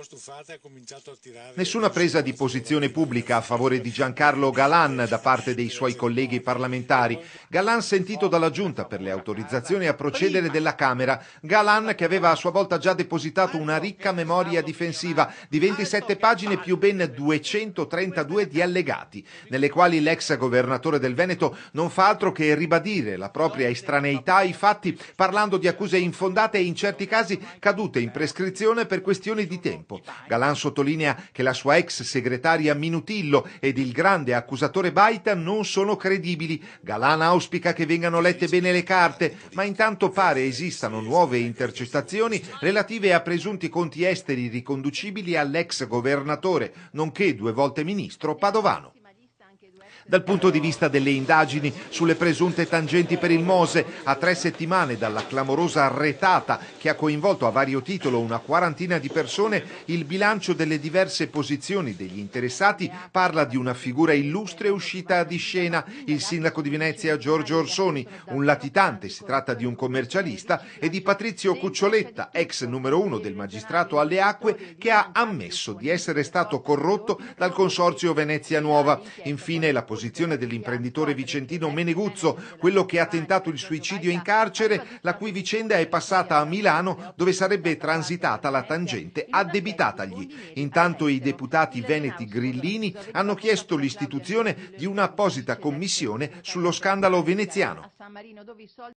Stufata ha cominciato a tirare. Nessuna presa di posizione pubblica a favore di Giancarlo Galan da parte dei suoi colleghi parlamentari. Galan sentito dalla Giunta per le autorizzazioni a procedere della Camera. Galan che aveva a sua volta già depositato una ricca memoria difensiva di 27 pagine più ben 232 di allegati, nelle quali l'ex governatore del Veneto non fa altro che ribadire la propria estraneità ai fatti, parlando di accuse infondate e in certi casi cadute in prescrizione per questioni di tempo. Galan sottolinea che la sua ex segretaria Minutillo ed il grande accusatore Baita non sono credibili. Galan auspica che vengano lette bene le carte, ma intanto pare esistano nuove intercettazioni relative a presunti conti esteri riconducibili all'ex governatore, nonché 2 volte ministro Padovano. Dal punto di vista delle indagini sulle presunte tangenti per il Mose, a 3 settimane dalla clamorosa retata che ha coinvolto a vario titolo una quarantina di persone, il bilancio delle diverse posizioni degli interessati parla di una figura illustre uscita di scena, il sindaco di Venezia Giorgio Orsoni, un latitante, si tratta di un commercialista, e di Patrizio Cuccioletta, ex numero 1 del magistrato alle acque, che ha ammesso di essere stato corrotto dal consorzio Venezia Nuova. Infine la posizione dell'imprenditore vicentino Meneguzzo, quello che ha tentato il suicidio in carcere, la cui vicenda è passata a Milano, dove sarebbe transitata la tangente addebitatagli. Intanto i deputati veneti grillini hanno chiesto l'istituzione di un'apposita commissione sullo scandalo veneziano.